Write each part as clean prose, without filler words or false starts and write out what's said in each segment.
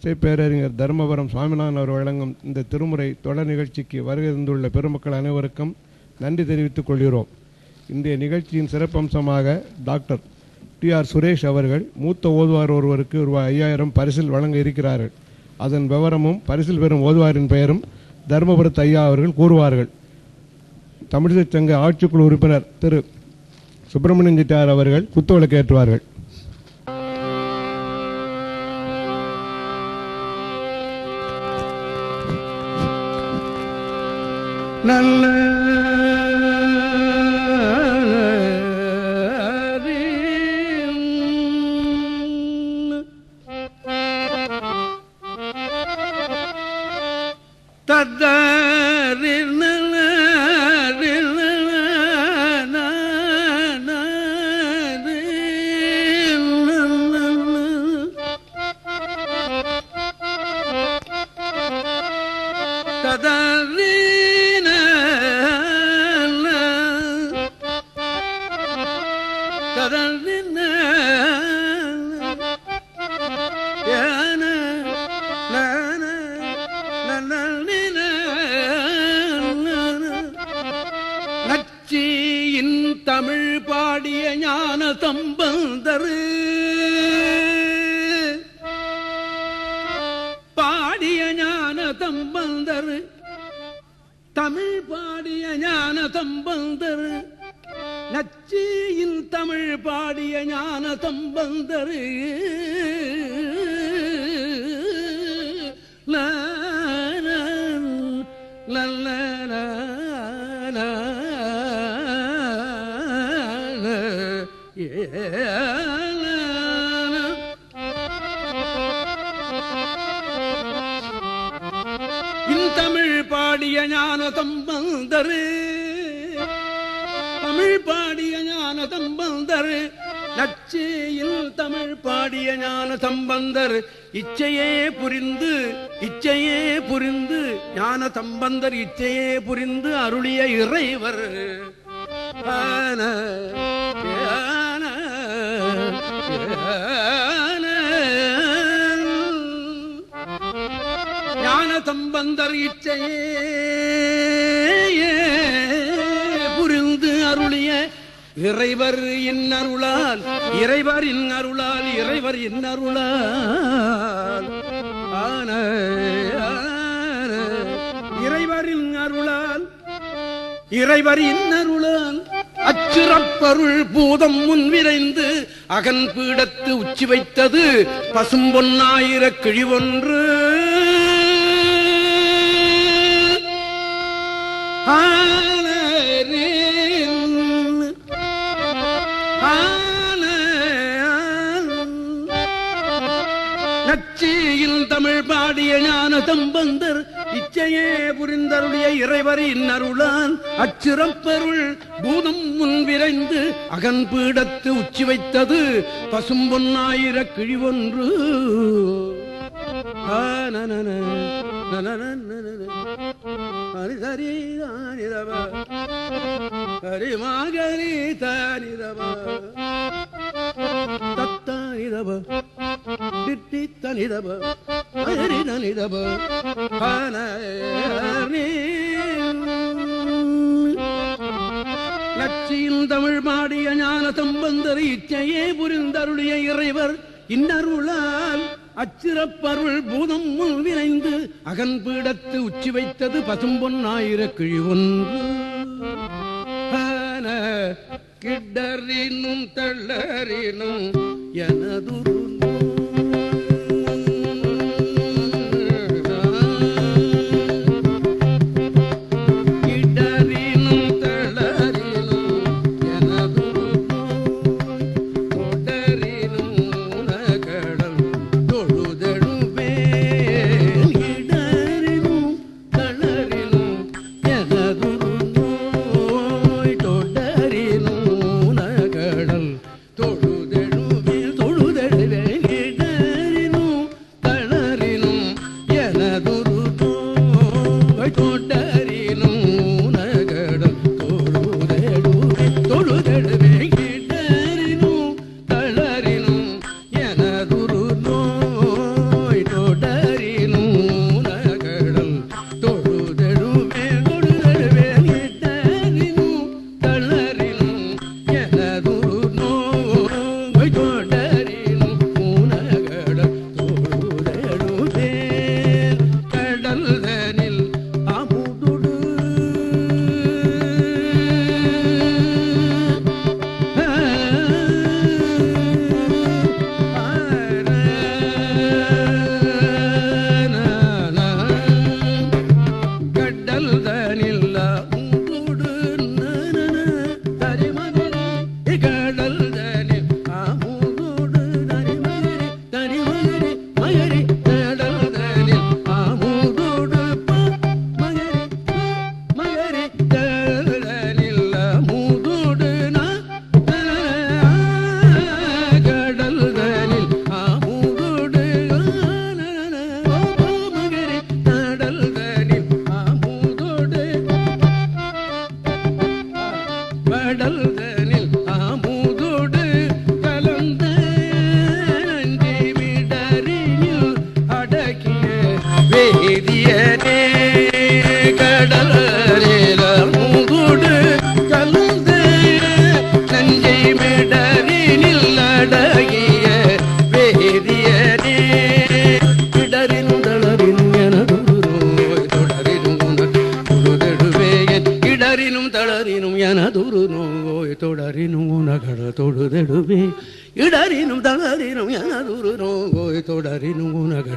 இசை பேரறிஞர் தர்மபுரம் சுவாமிநாதன் அவர் வழங்கும் இந்த திருமுறை தொடர் நிகழ்ச்சிக்கு வருகை தந்துள்ள பெருமக்கள் அனைவருக்கும் நன்றி தெரிவித்துக் கொள்கிறோம். இன்றைய நிகழ்ச்சியின் சிறப்பம்சமாக டாக்டர் டி.ஆர். சுரேஷ் அவர்கள் மூத்த ஓதுவார் ஒருவருக்கு ரூபாய் 5000 பரிசில் வழங்க இருக்கிறார்கள். அதன் விவரமும் பரிசில் பெறும் ஓதுவாரின் பெயரும் தர்மபுரத்து ஐயா அவர்கள் கூறுவார்கள். தமிழிசை சங்க ஆட்சிக்குழு உறுப்பினர் திரு சுப்பிரமணியன் செட்டியார் அவர்கள் குத்துவிளக்கு ஏற்றுவார்கள். நல்ல தமிழ் பாடிய ஞான சம்பந்தர் தமிழ் பாடிய ஞான சம்பந்தர் நச்சியின் தமிழ் பாடிய ஞான சம்பந்தர் தமிழ் பாடிய ஞான சம்பந்தர் தமிழ் பாடிய ஞான சம்பந்தர் நச்சியில் தமிழ் பாடிய ஞான சம்பந்தர் இச்சையே புரிந்து ஞான சம்பந்தர் இச்சையே புரிந்து அருளிய இறைவர் ஞான சம்பந்தர் இச்சையே புரிந்து அருளிய இறைவர் இன்னருளால் அச்சிறப்பருள் பூதம் முன்விரைந்து அகன் பீடத்து உச்சி வைத்தது பசும்பொன்னாயிர கிழிவொன்று நச்சியில் தமிழ் பாடிய ஞான சம்பந்தர் இச்சையே புரிந்தருடைய இறைவரின் அருளால் அச்சிறப்பருள் பூதம் முன்விரைந்து அகன் பீடத்து உச்சி வைத்தது பசும்பொன்னாயிர கிழிவொன்று ஹரிமாகரி தானிரவ தத்தானிரவ திட்டி தனிரவ ஹரி தனிரவ நச்சியில் தமிழ் பாடிய ஞான சம்பந்தர் இச்சையே புரிந்தருடைய இறைவர் இன்னருளால் அச்சிறப்பருள் பூதம் முன் விரைந்து அகன் பீடத்து உச்சி வைத்தது பசும்பொன்னாயிர கிழிவொன்று கிடறினும் தள்ளறினும் எனதுரு தொழுதெழுவே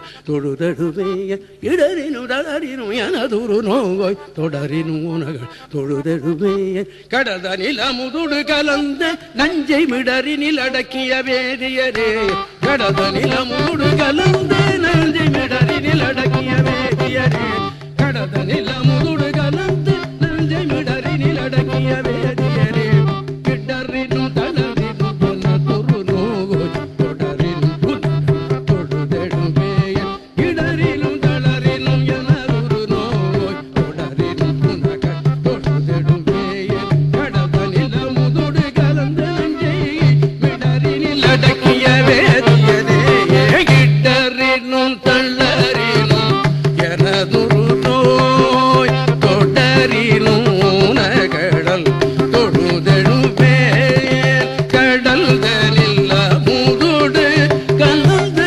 ஊனகள் தொழுதெழுவேய இடரினும் தளரினும் எனதுரு நோய் தொடரினும் ஊனகள் தொழுதெழுவேய கடத நிலமுதுடு கலந்த நஞ்சை மிடரினில் அடக்கிய வேதியரே கடத நிலமுதுடு கலந்த நஞ்சை மிடரினில் அடக்கிய வேதியரே கடத நிலமுதுடு கலந்த நஞ்சை மிடரினில் அடக்கிய வேதியரே கிடரினும் தளரினும் எனதுரு நோய் தொடரினும் தொழுதெழுவேய இடரினும் தளரினும் எனதுரு நோய் தொடரினும் ஊனகள் தொழுதெழுவேய கடத நிலமுதுடு கலந்த நஞ்சை மிடரினில் அடக்கிய வேதியரே கிடரினும் தளரினும் எனதுரு நோய் தொடரினும் ஊனகடல் தொழுதெழுவே கடல் தனில் முதுடு கலந்த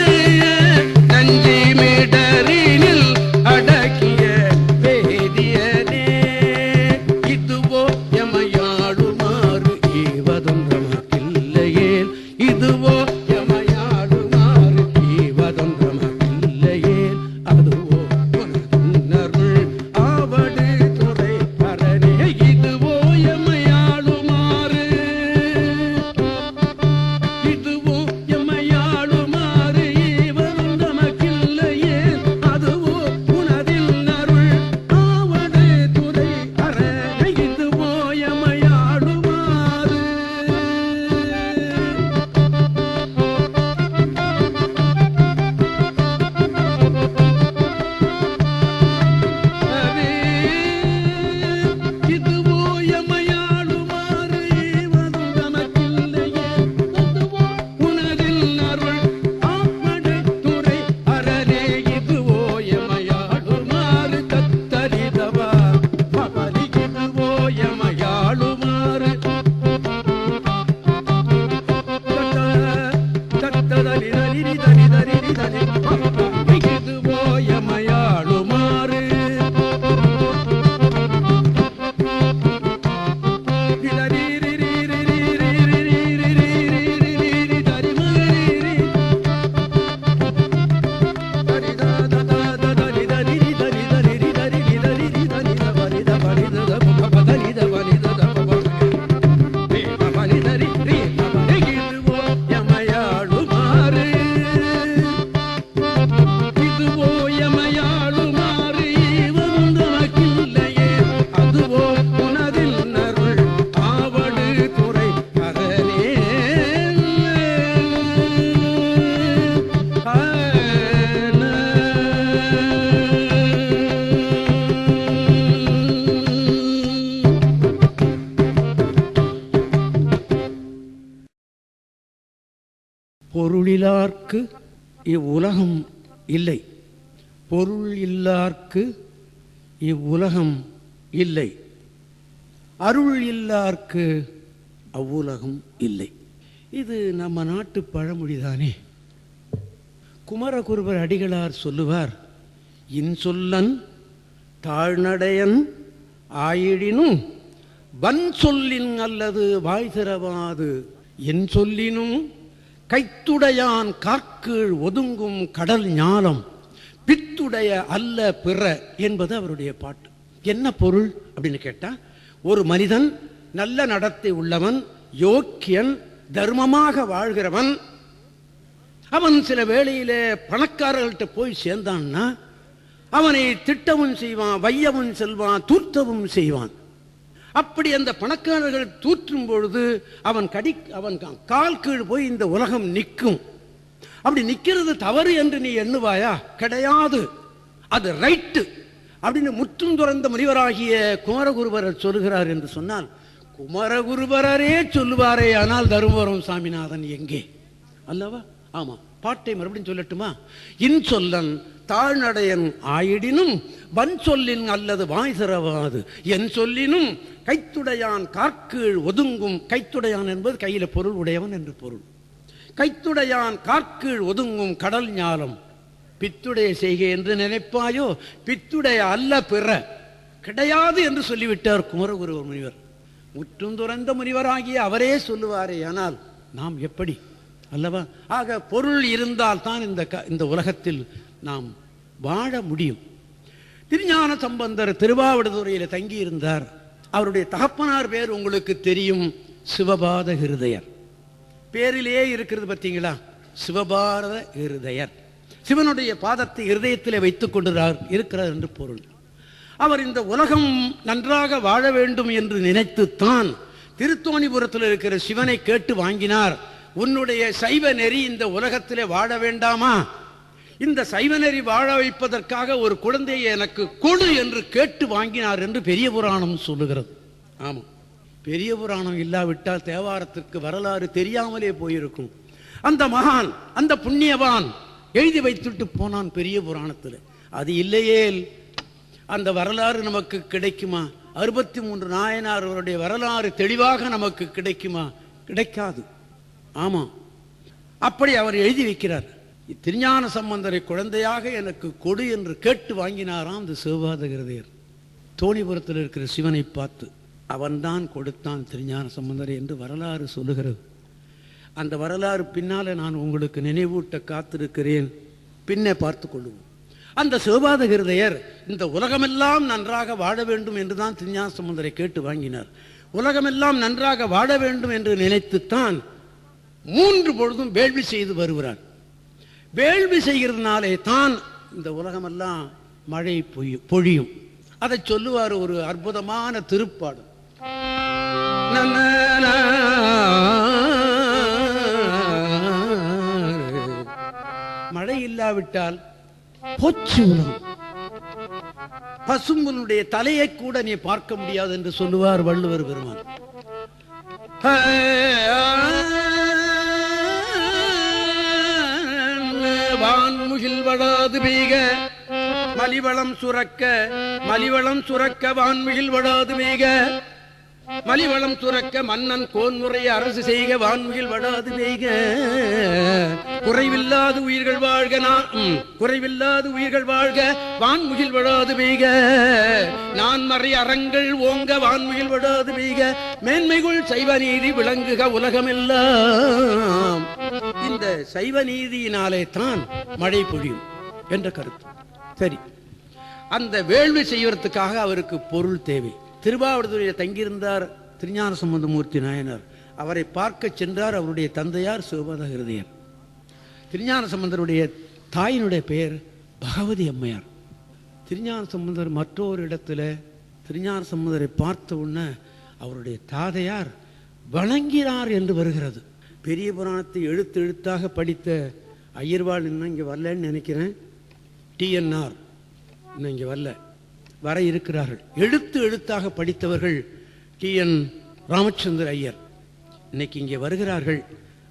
நஞ்சி மிடரினில் அடக்கிய வேதியனே இதுவோ எமையாடுமாறு ஈவதும் தமக்கில்லையேல் இதுவோ எமையாடுமாறு ஈவதும் தமக்கில்லையேல் அதுவோ உனதுன்னருள் ஆவடு துறை அரணே இதுவோ எமையாளுமாறு இதுவோ எமையாளுமாறு ஈவதும் தமக்கில்லையேல் அதுவோ உனதில் அருள் ஆவடு துறை அரணே இதுவோ எமையாளுமாறு இதுவோ எமையாளுமாறு ஈவதும் தமக்கில்லையேல் அதுவோ உனதில் அருள் ஆவடு துறை அரணே இதுவோ எமையாளுமாறு தத்தரிதவா பவனி இதுவோ எமையாளுமாறு இதுவோ எமையாளுமாறு இதுவோ எமையாளுமாறு ஈவதும் தமக்கில்லையேல் அதுவோ உனதில் அருள் ஆவடு துறை அரணே பொருளிலார்க்கு இவ்வுலகம் இல்லை பொருள் இல்லார்க்கு இவ்வுலகம் இல்லை அருள் இல்லார்க்கு அவ்வுலகம் இல்லை. இது நம்ம நாட்டு பழமொழிதானே. குமரகுருபர் அடிகளார் சொல்லுவார், இன்சொல்லன் தாழ்நடையன் ஆயிடினும் வன் சொல்லின் அல்லது வாய் திறவாது என் சொல்லினும் கைத்துடையான் கார்கீழ் ஒதுங்கும் கடல் ஞாலம் பித்துடைய அல்ல பிற என்பது அவருடைய பாட்டு. என்ன பொருள் அப்படின்னு கேட்டா, ஒரு மனிதன் நல்ல நடத்தை உள்ளவன், யோக்கியன், தர்மமாக வாழ்கிறவன், அவன் சில வேளையிலே பணக்காரர்கள்ட்ட போய் சேர்ந்தான்னா அவனை திட்டவும் செய்வான், வையவும் செல்வான், தூர்த்தவும் செய்வான். அப்படி அந்த பணக்காரர்கள் தூற்றும் பொழுது அவன் கால் கீழ் போய் இந்த உலகம் நிற்கும். அப்படி நிற்கிறது தவறு என்று நீ எண்ணுவாயா? கிடையாது, அது ரைட்டு அப்படின்னு முற்றும் துறந்த முனிவராகிய குமரகுருபரர் சொல்லுகிறார் என்று சொன்னால், குமரகுருபரரே சொல்லுவாரே, ஆனால் தருமபுரம் சாமிநாதன் எங்கே அல்லவா? ஆமா, பாட்டை மறுபடியும் சொல்லட்டுமா? இன்சொல்லன் தாழ்நடையன் ஆயிடினும் வன் சொல்லின் அல்லது வாய் திறவாது என் சொல்லினும் கைத்துடையான் கார்கீழ் ஒதுங்கும். கைத்துடையான் என்பது கையில பொருள் உடையவன் என்று பொருள். கைத்துடையான் கார்கீழ் ஒதுங்கும் கடல் ஞாலம் பித்துடைய செய்கை என்று நினைப்பாயோ, பித்துடைய அல்ல பிற கிடையாது என்று சொல்லிவிட்டார் குமரகுரு முனிவர். முற்றும் துறந்த முனிவராகிய அவரே சொல்லுவாரே, ஆனால் நாம் எப்படி அல்லவா? ஆக பொருள் இருந்தால் தான் இந்த உலகத்தில் நாம் வாழ முடியும். திருஞான சம்பந்தர் திருவாவடுதுறையில் தங்கியிருந்தார். அவருடைய தகப்பனார் பேர் உங்களுக்கு தெரியும், சிவபாத ஹிருதயர். பேரிலேயே இருக்கிறது பார்த்தீங்களா, சிவபாரத ஹிருதயர். சிவனுடைய பாதத்தை ஹிருதயத்திலே வைத்துக் கொண்டிருக்கிறார் இருக்கிறார் என்று பொருள். அவர் இந்த உலகம் நன்றாக வாழ வேண்டும் என்று நினைத்துத்தான் திருத்தோணிபுரத்தில் இருக்கிற சிவனை கேட்டு வாங்கினார். உன்னுடைய சைவ நெறி இந்த உலகத்திலே வாழ வேண்டாமா? இந்த சைவ நெறி வாழ வைப்பதற்காக ஒரு குழந்தையை எனக்கு கொடு என்று கேட்டு வாங்கினார் என்று பெரிய புராணம் சொல்லுகிறது. ஆமாம், பெரிய புராணம் இல்லாவிட்டால் தேவாரத்திற்கு வரலாறு தெரியாமலே போயிருக்கும். அந்த மகான், அந்த புண்ணியவான் எழுதி வைத்துட்டு போனான் பெரிய புராணத்தில். அது இல்லையே அந்த வரலாறு நமக்கு கிடைக்குமா? 63 நாயனார்களுடைய வரலாறு தெளிவாக நமக்கு கிடைக்குமா? கிடைக்காது. ஆமாம், அப்படி அவர் எழுதி வைக்கிறார். திருஞான சம்பந்தரை குழந்தையாக எனக்கு கொடு என்று கேட்டு வாங்கினாராம் அந்த சிவபாத ஹிருதயர். தோணிபுரத்தில் இருக்கிற சிவனை பார்த்து அவன்தான் கொடுத்தான் திருஞான சம்பந்தரை என்று வரலாறு சொல்லுகிறது. அந்த வரலாறு பின்னால நான் உங்களுக்கு நினைவூட்ட காத்திருக்கிறேன், பின்னே பார்த்து கொள்ளுவோம். அந்த சிவபாத ஹிருதயர் இந்த உலகமெல்லாம் நன்றாக வாழ வேண்டும் என்றுதான் திருஞான சம்பந்தரை கேட்டு வாங்கினார். உலகமெல்லாம் நன்றாக வாழ வேண்டும் என்று நினைத்துத்தான் 3 பொழுதும் வேள்வி செய்து வருகிறார். வேள்வி செய்கிறதுனாலே தான் இந்த உலகமெல்லாம் மழை பொழியும். அதை சொல்லுவார் ஒரு அற்புதமான திருப்பாடல். மழை இல்லாவிட்டால் போச்சு உலகம். பசும்புனுடைய தலையை கூட நீ பார்க்க முடியாது என்று சொல்லுவார் வள்ளுவர் பெருமான். வான்முகில் வடாது பெய்க மலிவளம் சுரக்க, மலிவளம் சுரக்க வான்முகில் வடாது பெய்க, மலிவளம் சுரக்க மன்னன் கோன்முறை அரசு செய்க, வான்முகில் வடாது பெய்க, குறைவில்லாது உயிர்கள் வாழ்க, குறைவில்லாது உயிர்கள் வாழ்க, வான்முகில் வடாது பெய்க, நான் மறை அறங்கள் ஓங்க, வான்முகில் வடாது பெய்க, மேன்மைகுள் சைவ நீதி விளங்குக உலகமெல்லாம். இந்த சைவ நீதியினாலே தான் மழை பொழியும் என்ற கருத்து. சரி, அந்த வேள்வி செய்வதற்காக அவருக்கு பொருள் தேவை. திருவாவடுதுறையில் தங்கியிருந்தார் திருஞான சம்பந்தமூர்த்தி நாயனார். அவரை பார்க்க சென்றார் அவருடைய தந்தையார் சிவபாத ஹிருதயர். திருஞான சம்பந்தருடைய தாயினுடைய பெயர் பகவதி அம்மையார். திருஞான சம்பந்தர் மற்றொரு இடத்துல திருஞான சம்பந்தரை பார்த்த உடனே அவருடைய தாதையார் வணங்கினார் என்று வருகிறது. பெரிய புராணத்தை எழுத்து எழுத்தாக படித்த ஐயர்வாள் இன்னும் இங்கே வரலன்னு நினைக்கிறேன். டிஎன்ஆர் இன்னும் இங்கே வர இருக்கிறார்கள். எழுத்து எழுத்தாக படித்தவர்கள் டிஎன் ராமச்சந்திர ஐயர் இன்னைக்கு இங்கே வருகிறார்கள்.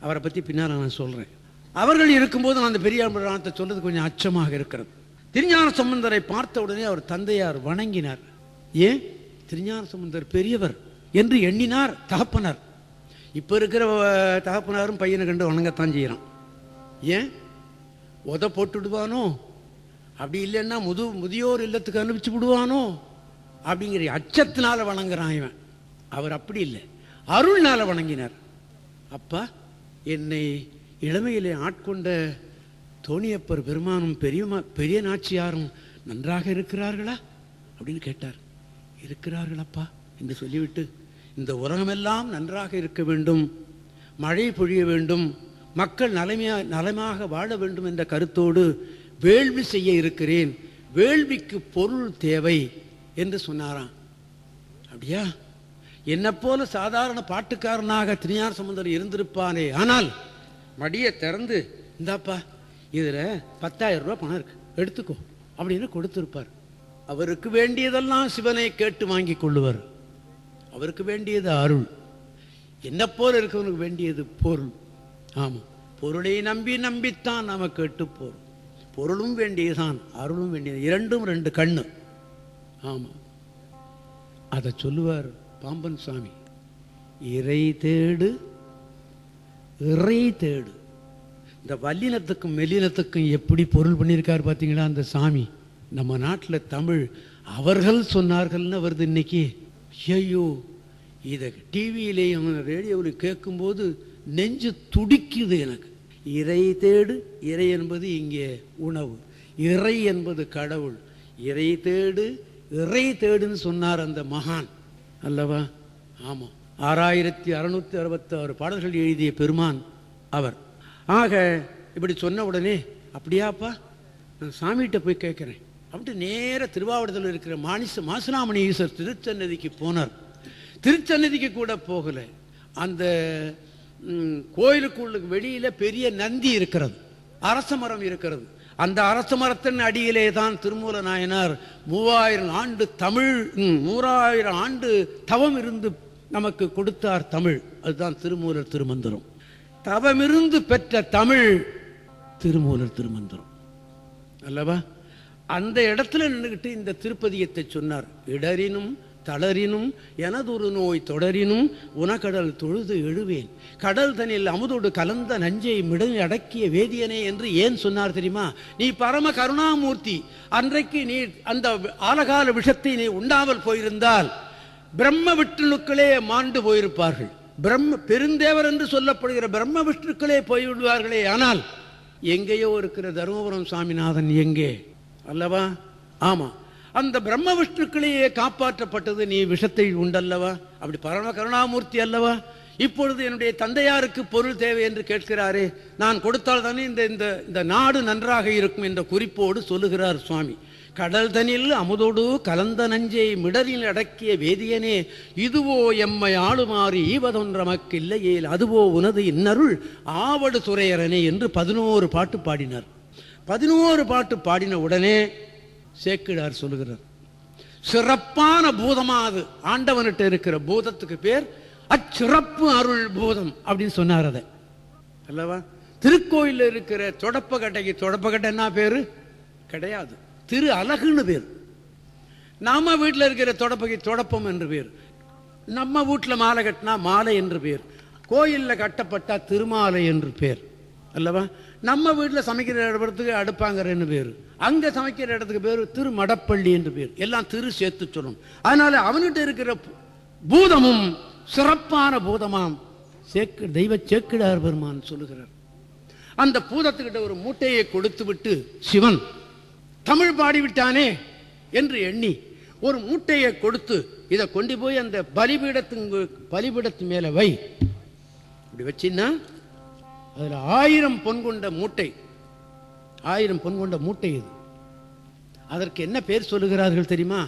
அவரை பற்றி பின்னால் நான் சொல்கிறேன். அவர்கள் இருக்கும்போது நான் அந்த பெரிய புராணத்தை சொல்றது கொஞ்சம் அச்சமாக இருக்கிறது. திருஞான சம்பந்தரை பார்த்த உடனே அவர் தந்தையார் வணங்கினார். ஏன்? திருஞான சம்பந்தர் பெரியவர் என்று எண்ணினார் தகப்பனார். இப்போ இருக்கிற தகப்பனாரும் பையனை கண்டு வணங்கத்தான் செய்கிறான். ஏன்? உத போட்டுடுவானோ, அப்படி இல்லைன்னா முதியோர் இல்லத்துக்கு அனுப்பிச்சு விடுவானோ அப்படிங்கிற அச்சத்தினால வணங்குறான் இவன். அவர் அப்படி இல்லை, அருள்னால வணங்கினார். அப்பா, என்னை இளமையிலே ஆட்கொண்ட தோணியப்பர் பெருமானும் பெரிய நாச்சியாரும் நன்றாக இருக்கிறார்களா அப்படின்னு கேட்டார். இருக்கிறார்களப்பா என்று சொல்லிவிட்டு, இந்த உலகமெல்லாம் நன்றாக இருக்க வேண்டும், மழை பொழிய வேண்டும், மக்கள் நலமாக வாழ வேண்டும் என்ற கருத்தோடு வேள்வி செய்ய இருக்கிறேன், வேள்விக்கு பொருள் தேவை என்று சொன்னாராம். அப்படியா? என்ன போல சாதாரண பாட்டுக்காரனாக திருஞான சம்பந்தர் இருந்திருப்பானே, ஆனால் மடியை திறந்து இந்தாப்பா இதில் 10,000 ரூபாய் பணம் இருக்கு, எடுத்துக்கோ அப்படின்னு கொடுத்திருப்பார். அவருக்கு வேண்டியதெல்லாம் சிவனை கேட்டு வாங்கி கொள்ளுவார். அவருக்கு வேண்டியது அருள். என்ன போல இருக்கவனுக்கு வேண்டியது பொருள். ஆமாம், பொருளை நம்பித்தான் நாம கேட்டு போறோம். பொருளும் வேண்டியதுதான், அருளும் வேண்டியது, இரண்டும் 2 கண்ணு. ஆமாம், அதை சொல்லுவார் பாம்பன் சாமி. இறை தேடு, இறை தேடு. இந்த வல்லினத்துக்கும் மெல்லினத்துக்கும் எப்படி பொருள் பண்ணியிருக்காரு பார்த்தீங்களா அந்த சாமி. நம்ம நாட்டில் தமிழ் அவர்கள் சொன்னார்கள்னு வருது இன்னைக்கு. ஐயோ, இதை டிவியிலேயும் ரேடியோவில் கேட்கும்போது நெஞ்சு துடிக்குது எனக்கு. இறை தேடு, இறை என்பது இங்கே உணவு. இறை என்பது கடவுள். இறை தேடு, இறை தேடுன்னு சொன்னார் அந்த மகான் அல்லவா? ஆமாம், 6666 பாடல்கள் எழுதிய பெருமான் அவர். ஆக இப்படி சொன்ன உடனே, அப்படியாப்பா, நான் சாமிகிட்ட போய் கேட்குறேன் அப்படி நேர திருவாவூரத்தில் இருக்கிற மாசிலாமணி ஈஸ்வர் திருச்சன்னதிக்கு போனார். திருச்சன்னதிக்கு கூட போகலை. அந்த கோயிலுக்குள்ள வெளியில பெரிய நந்தி இருக்கிறது, அரச மரம் இருக்கிறது. அந்த அரச மரத்தின் அடியிலே தான் திருமூல நாயனார் 3000 ஆண்டு தமிழ் 3000 ஆண்டு தவம் இருந்து நமக்கு கொடுத்தார் தமிழ். அதுதான் திருமூலர் திருமந்திரம். தவமிருந்து பெற்ற தமிழ் திருமூலர் திருமந்திரம் அல்லவா? அந்த இடத்துல நின்றுகிட்டு இந்த திருப்பதியத்தை சொன்னார். இடரினும் தளரினும் எனதொரு நோய் தொடரினும் உனக்கடல் தொழுது எழுவேன், கடல் தனில் அமுதோடு கலந்த நஞ்சை மிடை அடக்கிய வேதியனே என்று ஏன் சொன்னார் தெரியுமா? நீ பரம கருணாமூர்த்தி, அன்றைக்கு நீ அந்த ஆலகால விஷத்தை நீ உண்டாமல் போயிருந்தால் பிரம்ம விஷ்ணுக்களே மாண்டு போயிருப்பார்கள். பெருந்தேவர் என்று சொல்லப்படுகிற பிரம்ம விஷ்ணுக்களே போய்விடுவார்களே. ஆனால் எங்கேயோ இருக்கிற தருமபுரம் சாமிநாதன் எங்கே அல்லவா? ஆமா, அந்த பிரம்ம விஷ்ணுக்களையே காப்பாற்றப்பட்டது நீ விஷத்தை உண்டல்லவா? அப்படி பரம கருணாமூர்த்தி அல்லவா? இப்பொழுது என்னுடைய தந்தையாருக்கு பொருள் தேவை என்று கேட்கிறாரே, நான் கொடுத்தால் தானே இந்த நாடு நன்றாக இருக்கும் என்ற குறிப்போடு சொல்லுகிறார் சுவாமி. கடல் தனில் அமுதோடு கலந்த நஞ்சை மிடரில் அடக்கிய வேதியனே, இதுவோ எம்மை ஆளுமாறு ஈவதொன்றமக்கு இல்லையேல் அதுவோ உனது இன்னருள் ஆவடு துறையரனே என்று 11 பாட்டு பாடினார். 11 பாட்டு பாடின உடனே சேக்கிழார் சொல்லுகிறார், சிறப்பான பூதமா அது. ஆண்டவன்கிட்ட இருக்கிற பூதத்துக்கு பேர் அச்சிறப்பு அருள் பூதம் அப்படின்னு சொன்னார். அதை அல்லவா? திருக்கோயிலில் இருக்கிற தொடப்பக்கட்டைக்கு தொடப்பக்கட்டை என்ன பேரு? கிடையாது, திரு அழகுன்னு பேர். நம்ம வீட்டில் இருக்கிற தொடப்பகை தொடப்பம் என்று பேர். நம்ம வீட்டில் மாலை கட்டினா மாலை என்று பேர். கோயிலில் கட்டப்பட்டா திருமாலை என்று பேர் அல்லவா? நம்ம வீட்டில் சமைக்கிற இடத்துக்கு அடுப்பாங்கன்னு பேர், அங்கே சமைக்கிற இடத்துக்கு பேர் திருமடப்பள்ளி என்று பேர். எல்லாம் திரு சேர்த்து சொல்லணும். அதனால அவன்கிட்ட இருக்கிற பூதமும் சிறப்பான பூதமாம் தெய்வ சேக்கிழார் பெருமான் சொல்லுகிறார். அந்த பூதத்துக்கிட்ட ஒரு மூட்டையை கொடுத்து விட்டு சிவன் தமிழ் பாடிவிட்டானே என்று எண்ணி ஒரு மூட்டையை கொடுத்து, இதை கொண்டு போய் அந்த பலிபீடத்து மேல வை. இப்படி வச்சின்னா அதுல 1000 பொன் கொண்ட மூட்டை, 1000 பொன் கொண்ட மூட்டை இது. அதற்கு என்ன பேர் சொல்லுகிறார்கள் தெரியுமா?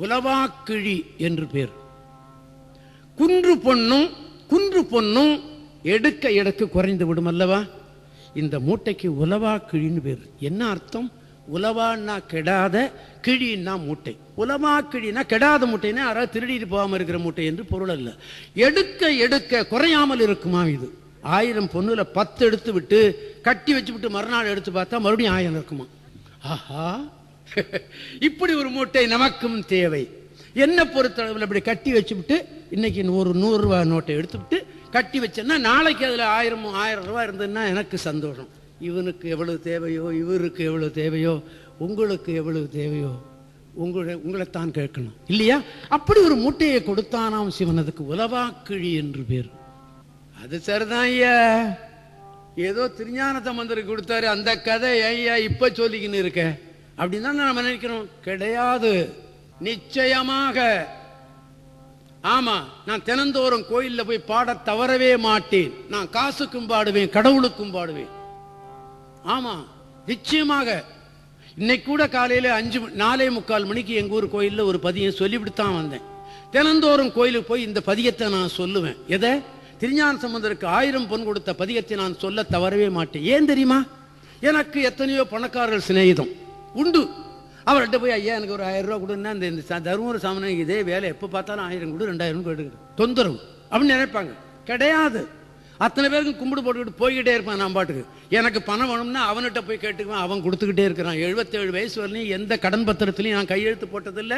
உலவாக்கிழி என்று பேர். குன்று பொன்னும் எடுக்க எடுக்க குறைந்து விடும் அல்லவா? இந்த மூட்டைக்கு உலவாக்கிழின்னு பேர். என்ன அர்த்தம்? உலவான்னா கெடாத, கிழின்னா மூட்டை. உலவா கிழினா கெடாத மூட்டைன்னா யாராவது திருடிட்டு போகாமல் இருக்கிற மூட்டை என்று பொருள் அல்ல. எடுக்க எடுக்க குறையாமல் இருக்குமா இது? 1000 பொண்ணுல 10 எடுத்து விட்டு கட்டி வச்சு விட்டு மறுநாள் எடுத்து பார்த்தா மறுபடியும் 1000 இருக்குமா? ஆஹா, இப்படி ஒரு மூட்டை நமக்கும் தேவை. என்ன பொறுத்தளவில் இப்படி கட்டி வச்சு விட்டு இன்னைக்கு ஒரு 100 ரூபாய் நோட்டை எடுத்துவிட்டு கட்டி வச்சேன்னா நாளைக்கு அதில் 1000 ரூபாய் இருந்ததுன்னா எனக்கு சந்தோஷம். இவனுக்கு எவ்வளவு தேவையோ, இவருக்கு எவ்வளவு தேவையோ, உங்களுக்கு எவ்வளவு தேவையோ உங்களைத்தான் கேட்கணும் இல்லையா? அப்படி ஒரு மூட்டையை கொடுத்தானாம் சிவன். அதுக்கு உலவாக்கிழி என்று பேர். அது சரிதான் ஐயா, ஏதோ திருஞான சம்பந்தருக்கு கொடுத்தாரு அந்த கதை ஐயா இப்ப சொல்லிக்கின்னு இருக்க அப்படின்னு தான் நம்ம நினைக்கிறோம். கிடையாது, நிச்சயமாக. ஆமா, நான் தினந்தோறும் கோயில்ல போய் பாட தவறவே மாட்டேன். நான் காசுக்கும் பாடுவேன், கடவுளுக்கும் பாடுவேன். ஆமா, நிச்சயமாக. இன்னைக்கு கூட காலையில 4:45 மணிக்கு எங்க ஊர் கோயில்ல ஒரு பதியம் சொல்லிவிட்டுத்தான் வந்தேன். தினந்தோறும் கோயிலுக்கு போய் இந்த பதியத்தை நான் சொல்லுவேன். எதை? திருஞான சம்பந்தருக்கு 1000 பொன் கொடுத்த பதியத்தை நான் சொல்ல தவறவே மாட்டேன். ஏன் தெரியுமா? எனக்கு எத்தனையோ பணக்காரர்கள் சிநேகிதம் உண்டு. அவர்கிட்ட போய் ஐயா எனக்கு ஒரு 1000 ரூபா கொடுன்னா இந்த தருமபுர சாமனுக்கு இதே வேலை எப்போ பார்த்தாலும் 1000 கொடு 2000 கொடு தொந்தரவு அப்படின்னு நினைப்பாங்க. கிடையாது. அத்தனை பேருக்கு கும்பிடு போட்டுக்கிட்டு போய்கிட்டே இருப்பான். நான் பாட்டுக்கு எனக்கு பணம் வேணும்னா அவன்கிட்ட போய் கேட்டுக்குவேன். அவன் கொடுத்துக்கிட்டே இருக்கிறான். 77 வயசு வரலையும் எந்த கடன் பத்திரத்துலையும் நான் கையெழுத்து போட்டதில்லை.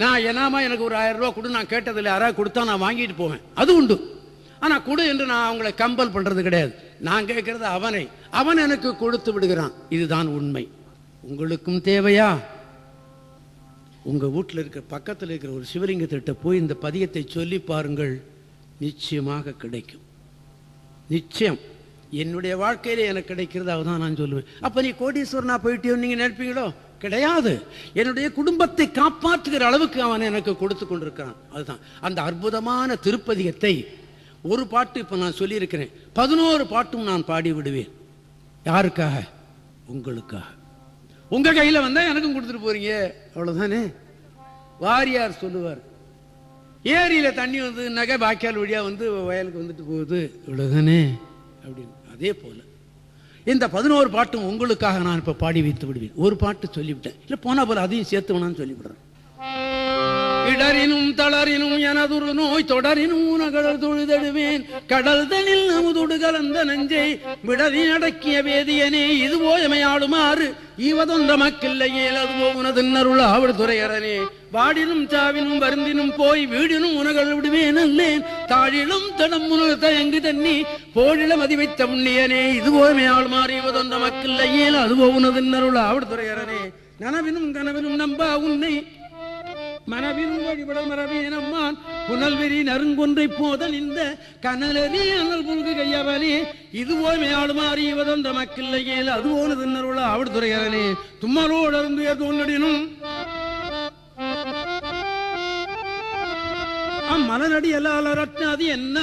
நான் என்னமா எனக்கு ஒரு 1000 ரூபா கொடு நான் கேட்டதில்லை. யாராவது கொடுத்தா நான் வாங்கிட்டு போவேன், அது உண்டு. ஆனால் கொடு என்று நான் அவங்களை கம்பல் பண்ணுறது கிடையாது. நான் கேட்கறது அவன் எனக்கு கொடுத்து விடுகிறான். இதுதான் உண்மை. உங்களுக்கும் தேவையா? உங்கள் வீட்டில் இருக்கிற பக்கத்தில் இருக்கிற ஒரு சிவலிங்கத்திட்ட போய் இந்த பதியத்தை சொல்லி பாருங்கள், நிச்சயமாக கிடைக்கும். நிச்சயம். என்னுடைய வாழ்க்கையில எனக்கு கிடைக்கிறது அதுதான் நான் சொல்லுவேன். அப்ப நீ கோடீஸ்வரனா போயிட்டியோ நீங்க நினைப்பீங்களோ? கிடையாது. என்னுடைய குடும்பத்தை காப்பாற்றுகிற அளவுக்கு அவன் எனக்கு கொடுத்து கொண்டிருக்கிறான். அதுதான் அந்த அற்புதமான திருப்பதிகத்தை. ஒரு பாட்டு இப்ப நான் சொல்லியிருக்கிறேன், 11 பாட்டும் நான் பாடி விடுவேன். யாருக்காக? உங்களுக்காக. உங்க கையில வந்தா எனக்கும் கொடுத்துட்டு போறீங்க, அவ்வளவுதானே. வாரியார் சொல்லுவார், ஏரியில தண்ணி வந்து நகை வாய்க்கால் வழியா வந்து வயலுக்கு வந்துட்டு போகுது, இவ்வளவுதானே அப்படின்னு. அதே போல இந்த 11 பாட்டும் உங்களுக்காக நான் இப்ப பாடி வைத்து விடுவேன். ஒரு பாட்டு சொல்லிவிட்டேன், இல்ல போனா போல அதையும் சேர்த்து வேணான்னு சொல்லிவிடுறேன். இடரினும் தளரினும் எனதுரு நோய் தொடரினும் உனகடல் தொழுதடுவேன், கடல் தனில் நமுதொடு கலந்த நஞ்சை விடறி அடக்கிய வேதியனே, இதுவோ எமையாடுமாறு ஈவதொன்ற மக்கில்லையே, அதுவோ உனதுன்னருள் ஆவடு துறையரனே, வாடினும் சாவினும் வருந்தினும் போய் வீடினும் உனகள் விடுவேன் அல்லேன், தாழிலும் தடம் உணர் தயங்கு தண்ணி போழில மதி வைத்த புண்ணியனே, இதுவோ எமையாடுமாறு ஈவதொன்ற மக்கில்லையே, அதுவோ உனதுன்னருள் ஆவடு துறையரனே, நனவினும் கனவினும் நம்பா உன்னை மனவினும் வழிபட மரபியன் அம்மான் புனல்வெறி நறுங்கொன்றை போதல் இந்த கனலறி அனல் புல்கு கையவனே, இதுவோ மேயாளுமாறி இவதொன்ற மக்கில்லையே, அதுவோனது தின்னருள ஆவடு துறையரனே, தும்மலோடு அருந்துயர் தோன்றடினும் அம்மலனடி எல்லால் அரற்றாது என்ன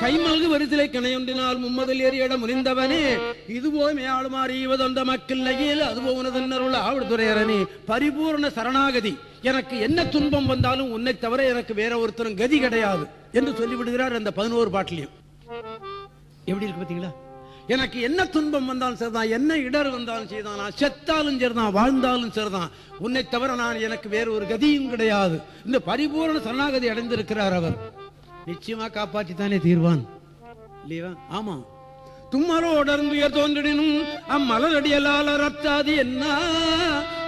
கைமல்கு வரிசிலை கணையொன்றினால் மும்மதில் ஏறியிட முனிந்தவனே, இதுவோ மேயாளுமாறி இவதொன்ற மக்கில்லையே, அதுவோ உனதன்னருள் ஆவடு துறையரனே, பரிபூர்ண சரணாகதி. எனக்கு என்ன துன்பம் வந்தாலும் உன்னை தவிர எனக்கு வேற ஒருத்தரும் கதி கிடையாது என்று சொல்லிவிடுகிறார் அந்த 11 பாட்டிலையும். எப்படி இருக்கு பாத்தீங்களா? எனக்கு என்ன துன்பம் வந்தாலும் சரிதான், என்ன இடர் வந்தாலும் சரிதான், நான் செத்தாலும் சரிதான், வாழ்ந்தாலும் சரிதான், உன்னை தவிர நான் எனக்கு வேற ஒரு கதியும் கிடையாது. இந்த பரிபூர்ண சரணாகதி அடைந்திருக்கிறார் அவர். நிச்சயமா காப்பாற்றித்தானே தீர்வான் இல்லையா? ஆமா. தும்மரோடர்ந்துயர் தோன்றினும் அம்மலரடியலால் ரத்தாது என்ன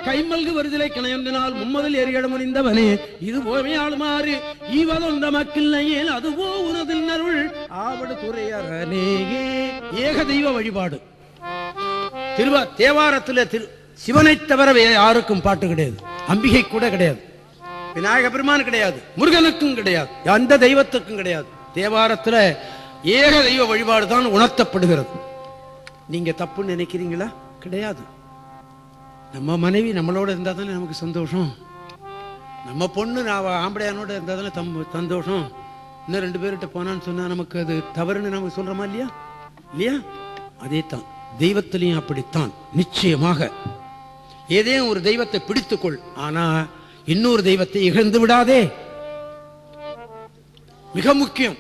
கைமல்கு வருதலை கணையொன்றினால் மும்மதில் ஏறியிட முனிந்தவனே, இது போமையாளுமாறு ஈவதொன்ற மக்கில்லையே, அதுவோ உனதில் அருள் ஆவடு துறையரனேயே. ஏக தெய்வ வழிபாடு. தேவாரத்தில் சிவனை தவிர யாருக்கும் பாட்டு கிடையாது, அம்பிகை கூட கிடையாது, விநாயக பெருமான் கிடையாது, முருகனுக்கும் கிடையாது, எந்த தெய்வத்துக்கும் கிடையாது. தேவாரத்தில் ஏக தெய்வ வழிபாடு தான் உணர்த்தப்படுகிறது. நீங்க தப்பு நினைக்கிறீங்களா? கிடையாது. நம்ம மனைவி நம்மளோட இருந்தா தானே நமக்கு சந்தோஷம், நம்ம பொண்ணு ஆம்படையானோட இருந்தா தானே சந்தோஷம். இன்னும் 2 பேர்கிட்ட போனான்னு சொன்னா நமக்கு அது தவறுன்னு நமக்கு சொல்றோமா இல்லையா? இல்லையா? அதே தான் தெய்வத்திலையும் அப்படித்தான். நிச்சயமாக ஏதேனும் ஒரு தெய்வத்தை பிடித்துக்கொள், ஆனா இன்னொரு தெய்வத்தை இகழ்ந்து விடாதே. மிக முக்கியம்.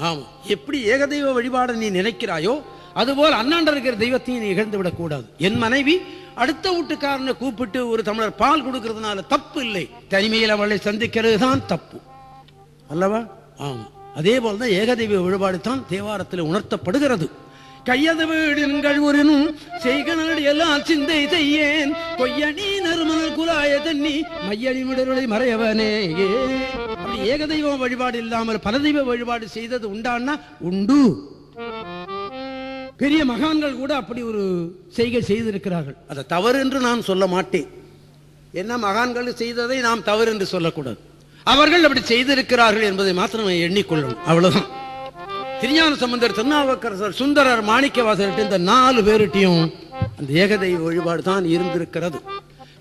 ஆமா, எப்படி ஏகதெய்வ வழிபாடு நீ நினைக்கிறாயோ அதுபோல் அண்ணாண்ட இருக்கிற தெய்வத்தையும் நீ இகழ்ந்து விடக் கூடாது. என் மனைவி அடுத்த வீட்டுக்காரனை கூப்பிட்டு ஒரு டம்ளர் பால் கொடுக்கறதுனால தப்பு இல்லை, தனிமையில் அவளை சந்திக்கிறது தான் தப்பு அல்லவா? ஆமா, அதே போல்தான் ஏகதெய்வ வழிபாடு தான் தேவாரத்தில் உணர்த்தப்படுகிறது. கையது வீடின் கழுவுரினும் செய்கனடி எல்லாம் சிந்தை செய்யேன், கொய்யணி நறுமணல் குலாய தண்ணி மையணி மிடருளை மறையவனே. அப்படி ஏகதெய்வ வழிபாடு இல்லாமல் பல தெய்வ வழிபாடு செய்தது உண்டான்னா உண்டு. பெரிய மகான்கள் கூட அப்படி ஒரு செய்கை செய்திருக்கிறார்கள். அதை தவறு என்று நான் சொல்ல மாட்டேன். என்ன மகான்கள் செய்ததை நாம் தவறு என்று சொல்லக்கூடாது. அவர்கள் அப்படி செய்திருக்கிறார்கள் என்பதை மாத்திரம் எண்ணிக்கொள்ளணும், அவ்வளவுதான். திருஞான சம்பந்தர், திருநாவுக்கரசர், சுந்தரர், மாணிக்கவாசகர் இந்த 4 பேருட்டையும் அந்த ஏகதெய்வ வழிபாடு தான் இருந்திருக்கிறது.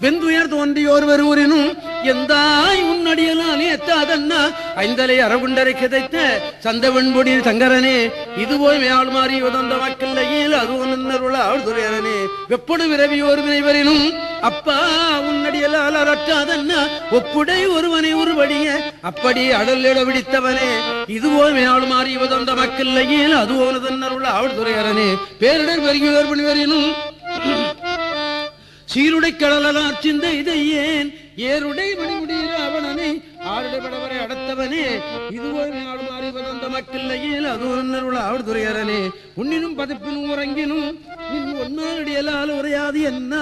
வெந்துயர் தோன்றியோர் வருவரினும் எந்தாய் உன்னடியலானே எத்தாதன்னா ஐந்தலை அரகுண்டரை கிதைத்த சந்த வெண்பொடி சங்கரனே, இதுபோய் மேல்மாறி உதந்த மக்கள்லையில் அது ஒன்னருள ஆழ்துறையரனே, வெப்படு விரவியோர் விரைவரினும் அப்பா உன்னடியலால் அரற்றாதன்னா ஒப்புடை ஒருவனை உருவடிய அப்படி அடலிட விடித்தவனே, இதுபோய் மேல்மாறி உதந்த மக்கள்லையில் அது ஒன்னருள ஆழ்துறையரனே, பேரிடர் பெருகியோர் பணிவரினும் சீருடை கடலார் சிந்தை இதையேன் ஏருடை மணிமுடிய அவனனை ஆருடை படவரை அடத்தவனே, இதுவோ மாறி வந்த மக்கள்லையில் அது ஒன்னருள ஆழ்துறையரனே, உன்னினும் பதப்பினும் உறங்கினும் நின் ஒன்னாடியலால் உரையாது என்ன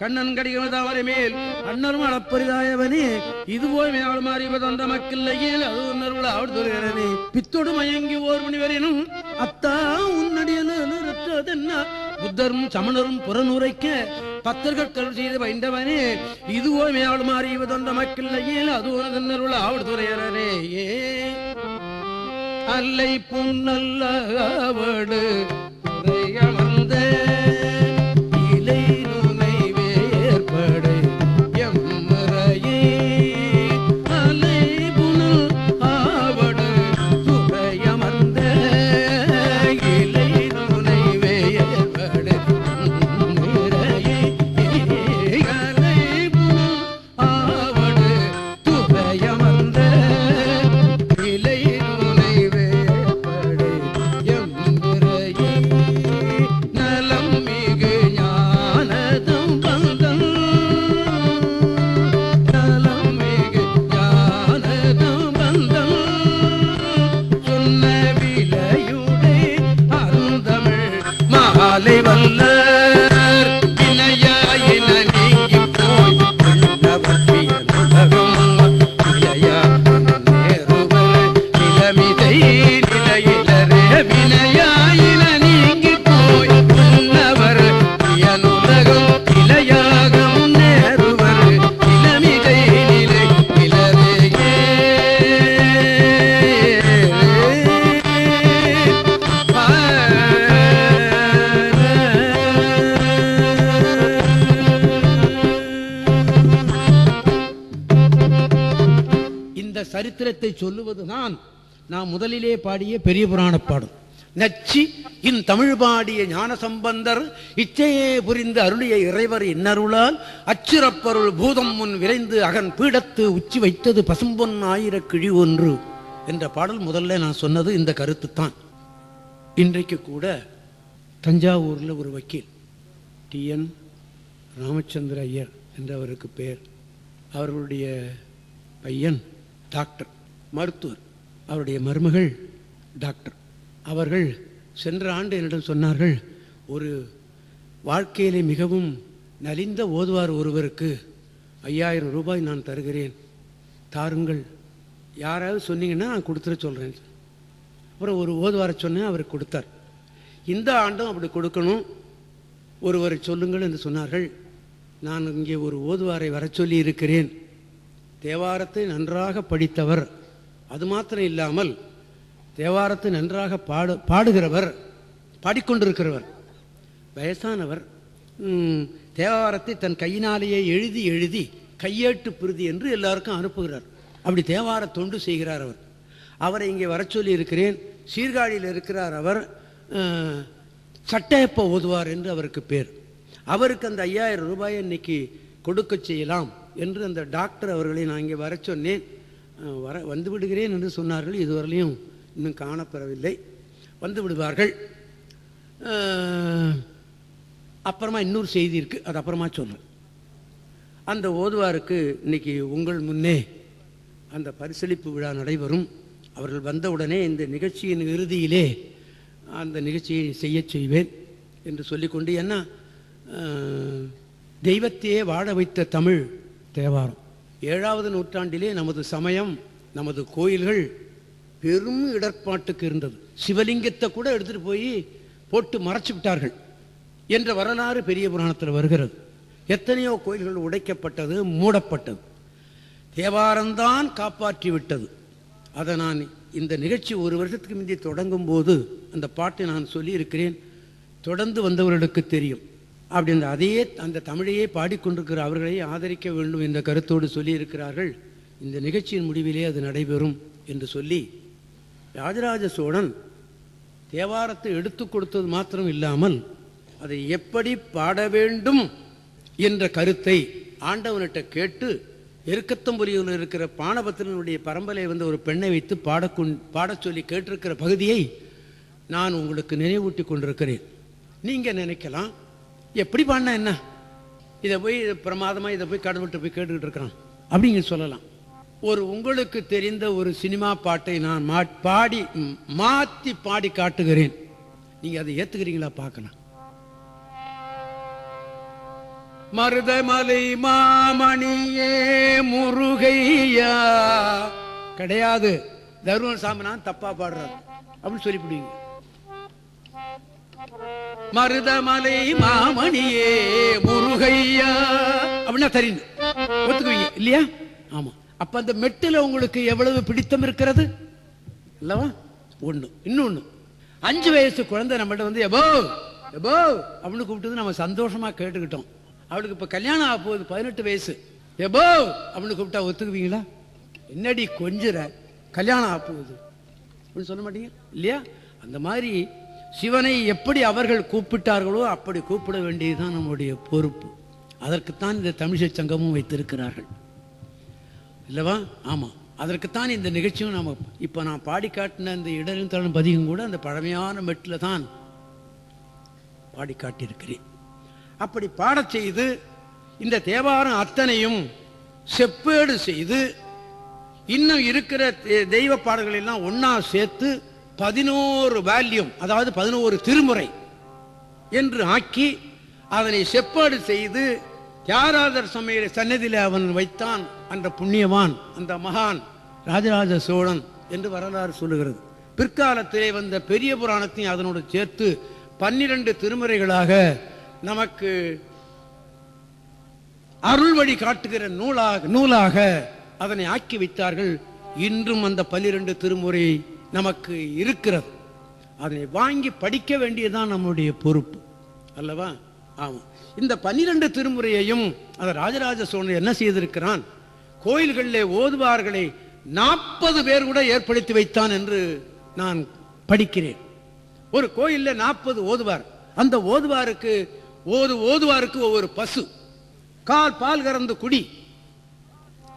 கண்ணன் கடிகமதாவரை மேல் அண்ணரும் அளப்பரிதாயவனே, இதுவோ மாறி வந்த மக்கள்லையில் அது ஒன்னருள ஆழ்துறையரனே, பித்தொடு மயங்கி ஓர் மணிவரினும் அத்தா உன்னடியலால் புத்தரும் சமணரும் புறநுரைக்க பத்தர்கள் கருள் செய்து வைந்தவனே, இதுவோ மேல் மாறி இவதொன்ற மக்கள்லையில் அது ஒரு ஆவடுதுறையரனே. அல்லை புன்னல்ல அவடு வந்த இலை நுனை வேற்படை எம்முறையே அலை புனல் ஆவடு துறையமர்ந்த இலை நுனை வேற்படை எம்முறையே அலை புனல் ஆவடு துறையமர்ந்த இலை நுனை வேற்படை எம்முறையே நலம் மிகு ஞானதம் பந்தம் நலம் மிகு ஞானதம் பந்தம் சொன்ன விலையுடை அருந்தமிழ் மாலை வல்லர் வினையாயின நீங்கி போய் உள்ளவற்றிய நுலகம் இளையாயின நேருவர் நிலமிதை நிலையிலரே வினையாயின நீங்கி போய் உன்னவர் இயனுலகம் இளையாகம் நேருவர் நிலமிதை நிலையிலரே இந்த சரித்திரத்தை சொல்லுவதுதான் நான் முதலிலே பாடிய பெரிய புராண பாடும். நச்சி இன் தமிழ் பாடிய ஞான சம்பந்தர் இச்சையே புரிந்து அருளிய இறைவர் இன்னருளால் அச்சுரப்பருள் பூதம் முன் விரைந்து அகன் பீடத்து உச்சி வைத்தது பசும்பொன் ஆயிர கிழி ஒன்று என்ற பாடல் முதல்ல நான் சொன்னது இந்த கருத்து தான். இன்றைக்கு கூட தஞ்சாவூரில் ஒரு வக்கீல் TN ராமச்சந்திர ஐயர் என்றவருக்கு பெயர். அவர்களுடைய பையன் டாக்டர் மருத்துவர், அவருடைய மருமகள் டாக்டர். அவர்கள் சென்ற ஆண்டு என்னிடம் சொன்னார்கள், ஒரு வாழ்க்கையிலே மிகவும் நலிந்த ஓதுவார் ஒருவருக்கு 5000 ரூபாய் நான் தருகிறேன், தாருங்கள், யாராவது சொன்னீங்கன்னா நான் கொடுத்துட சொல்கிறேன். அப்புறம் ஒரு ஓதுவாரை சொன்னேன், அவர் கொடுத்தார். இந்த ஆண்டும் அப்படி கொடுக்கணும், ஒருவரை சொல்லுங்கள் என்று சொன்னார்கள். நான் இங்கே ஒரு ஓதுவாரை வர சொல்லி இருக்கிறேன். தேவாரத்தை நன்றாக படித்தவர், அது மாத்திரம் இல்லாமல் தேவாரத்தை நன்றாக பாடுகிறவர், பாடிக்கொண்டிருக்கிறவர், வயசானவர். தேவாரத்தை தன் கையினாலேயே எழுதி எழுதி கையேட்டு பிரதி என்று எல்லாருக்கும் அனுப்புகிறார். அப்படி தேவார தொண்டு செய்கிறார் அவர். அவரை இங்கே வர சொல்லி இருக்கிறேன். சீர்காழியில் இருக்கிறார் அவர். சட்டையப்ப ஓதுவார் என்று அவருக்கு பேர். அவருக்கு அந்த 5000 ரூபாயை இன்னைக்கு கொடுக்க செய்யலாம் என்று அந்த டாக்டர் அவர்களை நான் இங்கே வர சொன்னேன். வந்து விடுகிறேன் என்று சொன்னார்கள். இதுவரையிலையும் இன்னும் காணப்பெறவில்லை. வந்து விடுவார்கள். அப்புறமா இன்னொரு செய்தி இருக்குது, அது அப்புறமா சொல்கிறேன். அந்த ஓதுவாருக்கு இன்னைக்கு உங்கள் முன்னே அந்த பரிசளிப்பு விழா நடைபெறும். அவர்கள் வந்தவுடனே இந்த நிகழ்ச்சியின் இறுதியிலே அந்த நிகழ்ச்சியை செய்ய செய்வேன் என்று சொல்லிக்கொண்டு, என்ன தெய்வத்தையே வாழ வைத்த தமிழ் தேவாரம். 7வது நூற்றாண்டிலே நமது சமயம், நமது கோயில்கள் பெரும் இடர்பாட்டுக்கு இருந்தது. சிவலிங்கத்தை கூட எடுத்துகிட்டு போய் போட்டு மறைச்சு விட்டார்கள் என்ற வரலாறு பெரிய புராணத்தில் வருகிறது. எத்தனையோ கோயில்கள் உடைக்கப்பட்டது, மூடப்பட்டது. தேவாரம்தான் காப்பாற்றி விட்டது. அதை நான் இந்த நிகழ்ச்சி ஒரு வருஷத்துக்கு முந்தைய தொடங்கும் போது அந்த பாட்டை நான் சொல்லியிருக்கிறேன். தொடர்ந்து வந்தவர்களுக்கு தெரியும். அப்படி அந்த தமிழையே பாடிக்கொண்டிருக்கிற அவர்களை ஆதரிக்க வேண்டும் என்ற கருத்தோடு சொல்லியிருக்கிறார்கள். இந்த நிகழ்ச்சியின் முடிவிலே அது நடைபெறும் என்று சொல்லி, ராஜராஜ சோழன் தேவாரத்தை எடுத்து கொடுத்தது மாத்திரம் இல்லாமல் அதை எப்படி பாட வேண்டும் என்ற கருத்தை ஆண்டவனிட்ட கேட்டு, எருக்கத்தம்புலியில் இருக்கிற பாணபத்திரனுடைய பரம்பரை வந்து ஒரு பெண்ணை வைத்து பாடச் சொல்லி கேட்டிருக்கிற பகுதியை நான் உங்களுக்கு நினைவூட்டி கொண்டிருக்கிறேன். நீங்கள் நினைக்கலாம், எப்படி பாடினா என்ன, இதை போய் பிரமாதமாக இதை போய் கடவுள்கிட்ட போய் கேட்டுக்கிட்டு இருக்கிறான் அப்படிங்க சொல்லலாம். ஒரு உங்களுக்கு தெரிந்த ஒரு சினிமா பாட்டை நான் மாற்றி பாடி காட்டுகிறேன். நீங்கள் அதை ஏற்றுக்கிறீங்களா பார்க்கலாம். மருதமலை மாமணியே முருகையா, கிடையாது, தருமன் சாமினான் தப்பா பாடுறார் அப்படின்னு சொல்லிவிடுவீங்க. மருதமலை மாமணியே முருகையா அப்படின்னா தெரியுது, ஒத்துக்குவீங்க இல்லையா? ஆமா. அப்ப அந்த மெட்டில் உங்களுக்கு எவ்வளவு பிடித்தம் இருக்கிறது அல்லவா? ஒன்று. இன்னொன்று, 5 வயசு குழந்தை நம்மகிட்ட வந்து எபோ எபோ அப்படின்னு கூப்பிட்டு நம்ம சந்தோஷமா கேட்டுக்கிட்டோம். அவளுக்கு இப்போ கல்யாணம் ஆக போகுது, 18 வயசு. எபோ அப்படின்னு கூப்பிட்டா ஒத்துக்குவீங்களா? என்னடி கொஞ்சிற, கல்யாணம் ஆக போகுது அப்படின்னு சொல்ல மாட்டீங்க இல்லையா? அந்த மாதிரி சிவனை எப்படி அவர்கள் கூப்பிட்டார்களோ அப்படி கூப்பிட வேண்டியதுதான் நம்முடைய பொறுப்பு. அதற்குத்தான் இந்த தமிழிசை சங்கமும் வைத்திருக்கிறார்கள் இல்லவா? ஆமாம், அதற்குத்தான் இந்த நிகழ்ச்சியும் நம்ம இப்போ நான் பாடி காட்டின இந்த இடரும் தளம் பதிகம் கூட அந்த பழமையான மெட்டில் தான் பாடி காட்டியிருக்கிறேன். அப்படி பாடச் செய்து இந்த தேவாரம் அத்தனையும் செப்பேடு செய்து இன்னும் இருக்கிற தெய்வ பாடல்கள் எல்லாம் ஒன்னா சேர்த்து 11 வால்யூம், அதாவது 11 திருமுறை என்று ஆக்கி அதனை செப்பாடு செய்து தியாகராஜர் சமய சன்னதியில் அவன் வைத்தான். அந்த புண்ணியவான், அந்த மகான் ராஜராஜ சோழன் என்று வரலாறு சொல்லுகிறது. பிற்காலத்திலே வந்த பெரிய புராணத்தையும் அதனோடு சேர்த்து 12 திருமுறைகளாக நமக்கு அருள் வழி காட்டுகிற நூலாக அதனை ஆக்கி வைத்தார்கள். இன்றும் அந்த 12 திருமுறை நமக்கு இருக்கிறது. அதனை வாங்கி படிக்க வேண்டியதுதான் நம்முடைய பொறுப்பு அல்லவா? ஆமாம். இந்த 12 திருமுறையையும் அந்த ராஜராஜ சோழன் என்ன செய்திருக்கிறான், கோயில்களிலே ஓதுவார்களை 40 பேர் கூட ஏற்படுத்தி வைத்தான் என்று நான் படிக்கிறேன். ஒரு கோயிலில் 40 ஓதுவார். அந்த ஓதுவாருக்கு ஒவ்வொரு பசு, பால் கறந்து குடி,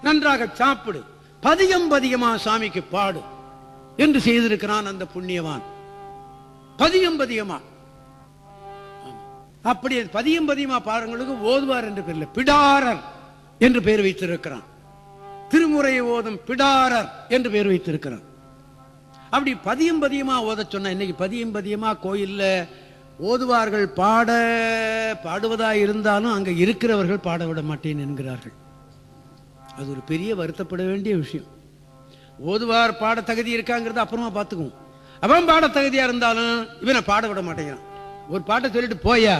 நன்றாக சாப்பிடு, பதிகமா சாமிக்கு பாடு என்று செய்திருக்கிறான் அந்த புண்ணியவான். பதிகமா அப்படி பதிகமா பாருங்களுக்கு ஓதுவார் என்று பேர், பிடாரர் என்று பெயர் வைத்திருக்கிறான். திருமுறை ஓதும் பிடாரர் என்று பெயர் வைத்திருக்கிறான். அப்படி பதிகமா ஓத சொன்ன இன்னைக்கு பதிகமா கோயில்ல ஓதுவார்கள் பாடுவதா இருந்தாலும் அங்க இருக்கிறவர்கள் பாட விட மாட்டேன் என்கிறார்கள். அது ஒரு பெரிய வருத்தப்பட வேண்டிய விஷயம். ஓதுவார் பாட தகுதி இருக்காங்கிறது அப்புறமா பார்த்துக்குவோம். அவன் பாட தகுதியா இருந்தாலும் இவனை பாட விட மாட்டேங்கிறான். ஒரு பாட்டை சொல்லிட்டு போயா,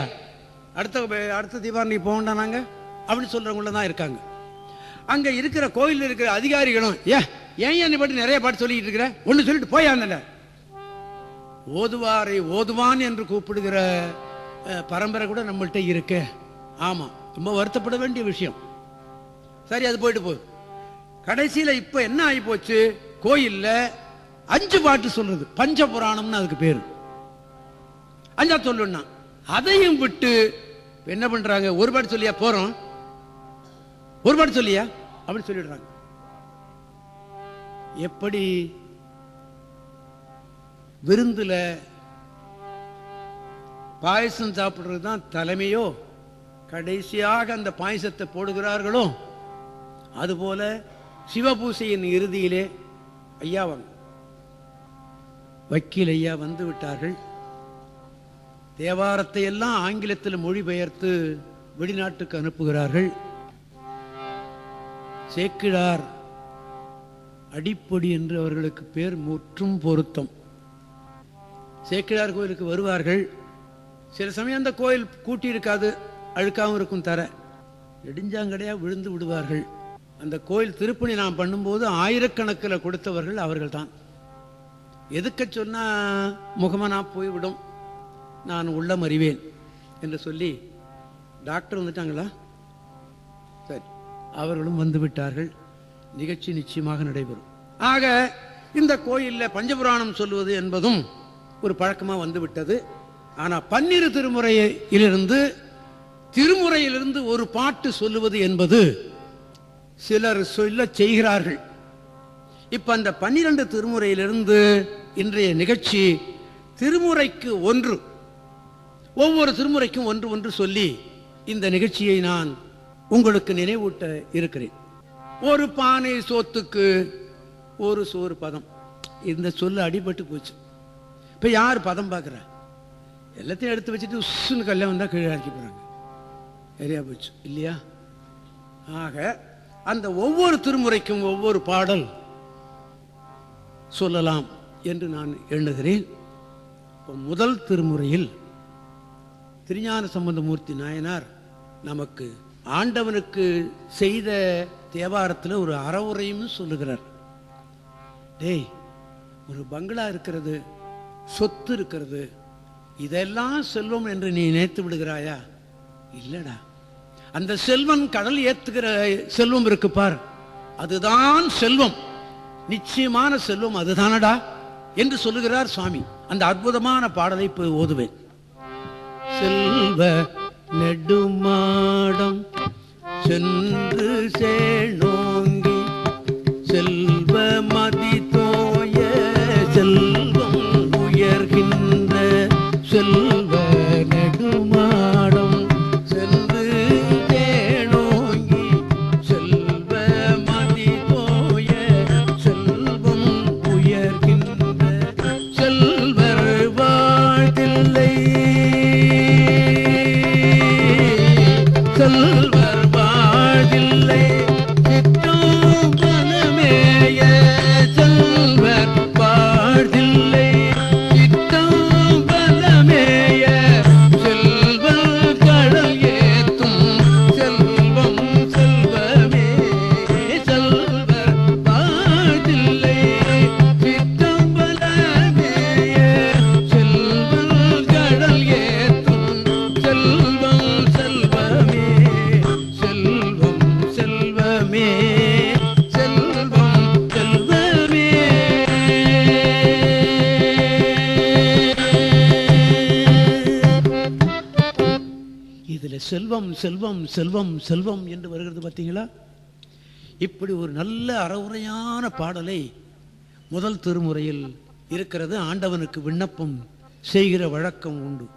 அடுத்த தீபாவளி போகண்டா நாங்க அப்படின்னு சொல்றவங்கள தான் இருக்காங்க. அங்க இருக்கிற கோயில் இருக்கிற அதிகாரிகளும் ஏன் என்னை பற்றி நிறைய பாட்டு சொல்லிட்டு இருக்கிற, ஒன்னு சொல்லிட்டு போயாங்க. ஓதுவாரை ஓதுவான் என்று கூப்பிடுகிற பரம்பரை கூட நம்மள்கிட்ட இருக்கு. ஆமா, ரொம்ப வருத்தப்பட வேண்டிய விஷயம். சரி, அது போயிட்டு போகுது. கடைசியில இப்ப என்ன ஆகி போச்சு, கோயில்ல 5 பாட்டு சொல்றது, பஞ்சபுராணம்னு அதுக்கு பேரு. 5 சொல்லுன்னா அதையும் விட்டு என்ன பண்றாங்க, ஒரு பாட்டு சொல்லியா போறோம், ஒரு பாட்டு சொல்லியா அப்படி சொல்லிடுறாங்க. எப்படி விருந்துல பாயசம் சாப்பிடுறது தான் தலைமையோ, கடைசியாக அந்த பாயசத்தை போடுகிறார்களோ, அதுபோல சிவபூசையின் இறுதியிலே வக்கீல் ஐயா வந்து விட்டார்கள். தேவாரத்தை எல்லாம் ஆங்கிலத்தில் மொழிபெயர்த்து வெளிநாட்டுக்கு அனுப்புகிறார்கள். சேக்கிழார் அடிப்பொடி என்று அவர்களுக்கு பேர் முற்றும் பொருத்தம். சேக்கிழார் கோயிலுக்கு வருவார்கள். சில சமயம் அந்த கோயில் கூட்டி இருக்காது, அழுக்காவும் இருக்கும், தர நெடுஞ்சாங்கடையா விழுந்து விடுவார்கள். அந்த கோயில் திருப்பணி நான் பண்ணும்போது ஆயிரக்கணக்கில் கொடுத்தவர்கள் அவர்கள் தான். எதுக்க சொன்னா முகமனா போய்விடும், நான் உள்ளம் அறிவேன் என்று சொல்லி டாக்டர் வந்துட்டாங்களா, சரி அவர்களும் வந்து விட்டார்கள். நிகழ்ச்சி நிச்சயமாக நடைபெறும். ஆக இந்த கோயிலில் பஞ்சபுராணம் சொல்லுவது என்பதும் ஒரு பழக்கமாக வந்து விட்டது. ஆனால் 12 திருமுறையிலிருந்து ஒரு பாட்டு சொல்லுவது என்பது சிலர் சொல்ல செய்கிறார்கள். இப்ப அந்த 12 திருமுறையிலிருந்து இன்றைய நிகழ்ச்சி திருமுறைக்கு ஒவ்வொரு திருமுறைக்கும் ஒன்று சொல்லி இந்த நிகழ்ச்சியை நான் உங்களுக்கு நினைவூட்ட இருக்கிறேன். ஒரு பானை சோத்துக்கு ஒரு சோறு பதம், இந்த சொல்லு அடிபட்டு போச்சு. இப்ப யார் பதம் பார்க்குறா, எல்லாத்தையும் எடுத்து வச்சுட்டு உஸ்ன்னு கல்ல வந்தா கீழே இறக்கி போறாங்க, சரியா போச்சு இல்லையா? ஆக அந்த ஒவ்வொரு திருமுறைக்கும் ஒவ்வொரு பாடல் சொல்லலாம் என்று நான் எண்ணுகிறேன். முதல் திருமுறையில் திருஞான சம்பந்தமூர்த்தி நாயனார் நமக்கு ஆண்டவனுக்கு செய்த தேவாரத்தில் ஒரு அறவுரையும் சொல்லுகிறார். டேய், ஒரு பங்களா இருக்கிறது, சொத்து இருக்கிறது, இதெல்லாம் செல்வம் என்று நீ நினைத்து விடுகிறாயா? இல்லடா. அந்த செல்வம் கடல் ஏத்துகிற செல்வம் இருக்கு பார், அதுதான் செல்வம், நிச்சயமான செல்வம் அதுதானடா என்று சொல்லுகிறார் சுவாமி. அந்த அற்புதமான பாடலை போய் ஓதுவேன். செல்வ நெடுமாடம் சென்று சேணோங்கி செல்வ மதி தோய செல்வம் உயர்கின்ற செல்வ நெடுமாடம் சென்று சேணோங்கி செல்வ மதி தோய செல்வம் உயர்கின்ற செல்வர் வாழ்தில்லை செல்வர் வாழ்தில்லை சித்தம் பலமேய செல்வர் வாழ்தில்லை சித்தம் பலமேய செல்வர் கடல் ஏத்தும் செல்வம் செல்வமே செல்வர் வாழ்தில்லை சித்தம் பலமேய செல்வர் கடல் ஏத்தும் செல்வம் செல்வமே செல்வம் செல்வமே செல்வம் செல்வமே. இதுல செல்வம் செல்வம் செல்வம் செல்வம் என்று வருகிறது பார்த்தீங்களா? இப்படி ஒரு நல்ல அறவுரையான பாடலை முதல் திருமுறையில் இருக்கிறது. ஆண்டவனுக்கு விண்ணப்பம் செய்கிற வழக்கம் உண்டு.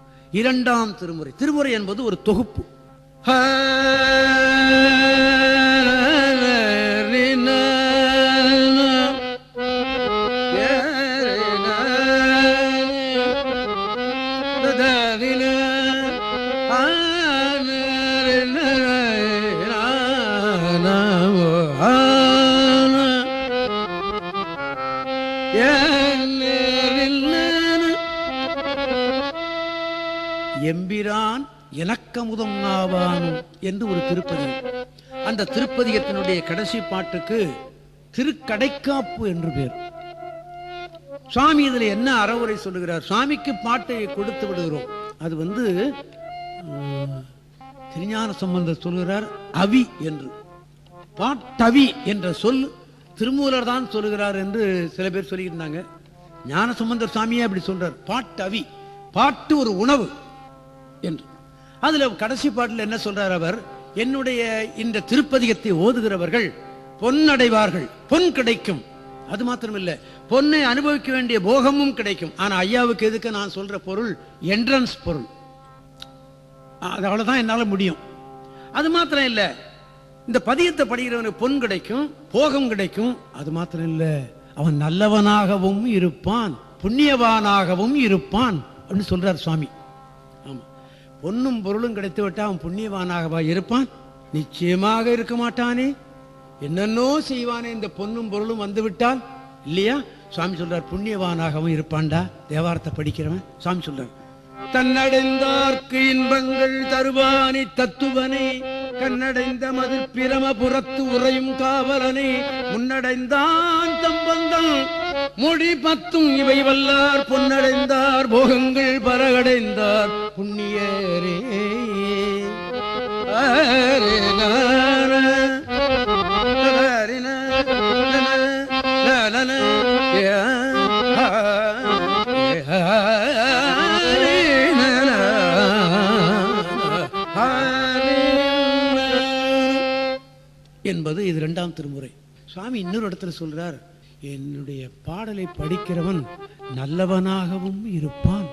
இரண்டாம் திருமுறை, திருமுறை என்பது ஒரு தொகுப்பு. எம்பிரான் எனக்கமுதம் ஆவானும் என்று ஒரு திருப்பதி. அந்த திருப்பதிகத்தினுடைய கடைசி பாட்டுக்கு திருக்கடைக்காப்பு என்று பேர். சுவாமி இதுல என்ன அறவுரை சொல்லுகிறார்? சுவாமிக்கு பாட்டை கொடுத்து விடுகிறோம். அது திருஞான சம்பந்தர் சொல்லுகிறார் அவி என்று. பாட்டவி என்ற சொல் திருமூலர் தான் சொல்லுகிறார் என்று சில பேர் சொல்லியிருந்தாங்க. ஞான சம்பந்தர் சுவாமியே அப்படி சொல்றார், பாட்டவி, பாட்டு ஒரு உணவு என்று. அதுல கடைசி பாட்டில் என்ன சொல்றார் அவர்? என்னுடைய இந்த திருப்பதிகத்தை ஓதுகிறவர்கள் பொன்னடைவார்கள், பொன் கிடைக்கும். அது மாத்திரமில்லை, பொன்னை அனுபவிக்க வேண்டிய போகமும் கிடைக்கும். ஆனா ஐயாவுக்கு எதுக்கு நான் சொல்ற பொருள் என்ட்ரன்ஸ் பொருள், அது அவ்வளவுதான் என்னால முடியும். அது மாத்திரம் இல்ல, இந்த பதியத்தை படிக்கிறவனுக்கு பொன் கிடைக்கும், போகம் கிடைக்கும். அது மாத்திரம் இல்ல, அவன் நல்லவனாகவும் இருப்பான், புண்ணியவானாகவும் இருப்பான் அப்படின்னு சொல்றார் சுவாமி. ஆமா, பொன்னும் பொருளும் கிடைத்து விட்டா அவன் புண்ணியவானாகவா இருப்பான்? நிச்சயமாக இருக்க மாட்டானே. என்னென்னோ செய்வானே இந்த பொன்னும் பொருளும் வந்து விட்டால், இல்லையா? சுவாமி சொல்றார் புண்ணியவானாகவும் இருப்பான்டா. தேவாரத்தை படிக்கிறவன் சுவாமி சொல்றார், தன்னடைந்தார்க்கு இன்பங்கள் தருவானி தத்துவனை கண்ணடைந்த மது பிரமபுரத்து உறையும் காவலனை முன்னடைந்தான் தம்பந்தம் மொழி பத்தும் இவை வல்லார் பொன்னடைந்தார் போகங்கள் பரகடைந்தார் புண்ணியரே. என்பது இது இரண்டாம் திருமுறை. சுவாமி இன்னொரு இடத்துல சொல்றார், என்னுடைய பாடலை படிக்கிறவன் நல்லவனாகவும் இருப்பான்,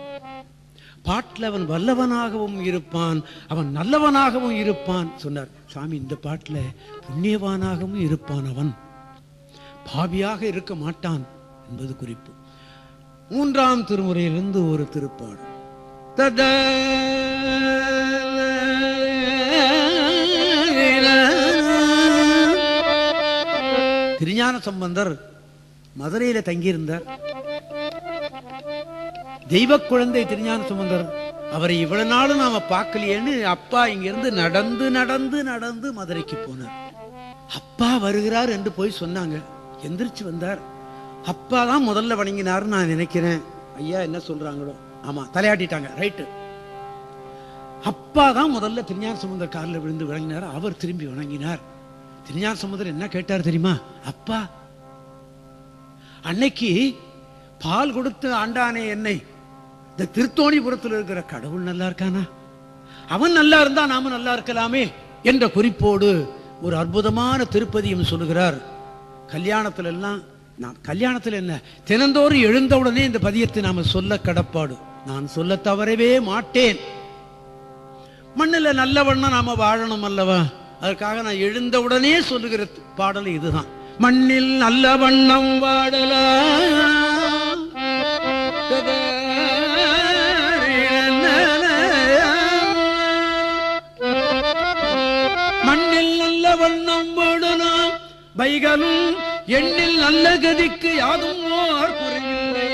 பாட்டில் அவன் வல்லவனாகவும் இருப்பான், அவன் நல்லவனாகவும் இருப்பான் சொன்னார் சுவாமி. இந்த பாட்டில் புண்ணியவானாகவும் இருப்பான், அவன் பாவியாக இருக்க மாட்டான் என்பது குறிப்பு. மூன்றாம் திருமுறையிலிருந்து ஒரு திருப்பாடல். திருஞான சம்பந்தர் மதுரையில தங்கியிருந்தார். தெய்வ குழந்தை திருஞான சம்பந்தர். அவரை இவ்வளவு நாளும் நாம பார்க்கலையேன்னு அப்பா இங்கிருந்து நடந்து நடந்து நடந்து மதுரைக்கு போனார். அப்பா வருகிறார் என்று போய் சொன்னாங்க. எந்திரிச்சு வந்தார். அப்பா தான் முதல்ல வணங்கினாருன்னு நான் நினைக்கிறேன். ஐயா என்ன சொல்றாங்களோ, ஆமா தலையாட்டிட்டாங்க, ரைட்டு. அப்பா தான் முதல்ல திருஞான சம்பந்தர் காலில் விழுந்து வணங்கினார். அவர் திரும்பி வணங்கினார். திருஞான சம்பந்தர் என்ன கேட்டார் தெரியுமா? அப்பா, அன்னைக்கு பால் கொடுத்து ஆண்டானே என்னை, இந்த திருத்தோணிபுரத்தில் இருக்கிற கடவுள் நல்லா இருக்கானா? அவன் நல்லா இருந்தா நாம நல்லா இருக்கலாமே என்ற குறிப்போடு ஒரு அற்புதமான திருப்பதியும் சொல்லுகிறார். கல்யாணத்துல எல்லாம், நான் கல்யாணத்துல என்ன, தினந்தோறும் எழுந்தவுடனே இந்த பதியத்தை நாம சொல்ல கடப்பாடு. நான் சொல்ல தவறவே மாட்டேன். மண்ணில் நல்லவண்ணா நாம வாழணும் அல்லவா? அதற்காக நான் எழுந்தவுடனே சொல்லுகிற பாடல் இதுதான். மண்ணில் நல்ல வண்ணம் வாடலாம், மண்ணில் நல்ல வண்ணம் வாடலாம், வைகளும் எண்ணில் நல்ல கதிக்கு யாதும் ஓர் குறையில்லை.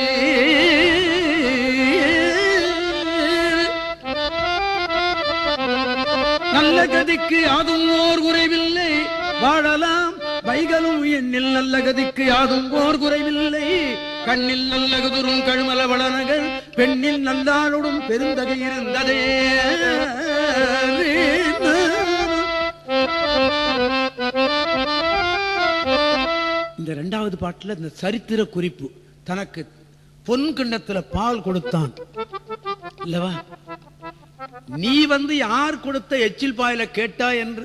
நல்ல கதிக்கு யாதும் ஓர் குறைவில்லை, வாழலாம் வைகளும் எண்ணில் நல்ல கதிக்கு யாதும் ஓர் குறைவில்லை. கண்ணில் நல்ல குதுரும் கழுமல வளநகர், பெண்ணில் நல்லாளுடும் பெருந்தகை இருந்ததே. இந்த இரண்டாவது பாட்டுல இந்த சரித்திர குறிப்பு, தனக்கு பொன் கிண்ணத்துல பால் கொடுத்தான் இல்லவா? நீ யார் கொடுத்த எச்சில் பாயில கேட்டாய் என்று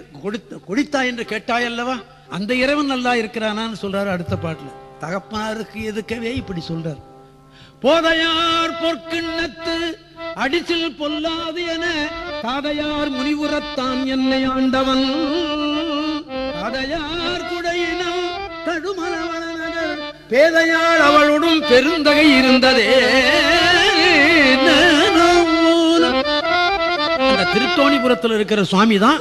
குடித்தாய் என்று கேட்டாய் அல்லவா? அந்த இறைவன் நல்லா இருக்கிறானான்னு சொல்றாரு அடுத்த பாட்டுல. தகப்பனாருக்கு எதுக்கவே இப்படி சொல்றார். போதையார் பொற்கிண்ணத்து அடிசில் பொல்லாது என தாதையார் முனிவுரத்தான் என்னை ஆண்டவன், தாதையார் குடையினம் தடுமலவளநகர், பேதையாள் அவளுடன் பெருந்தகை இருந்ததே. திருத்தோணிபுரத்தில் இருக்கிற சுவாமி தான்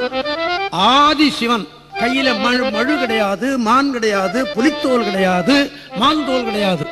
ஆதி சிவன். கையில மழு கிடையாது, மான் கிடையாது, புலித்தோல் கிடையாது, மான் தோல் கிடையாது.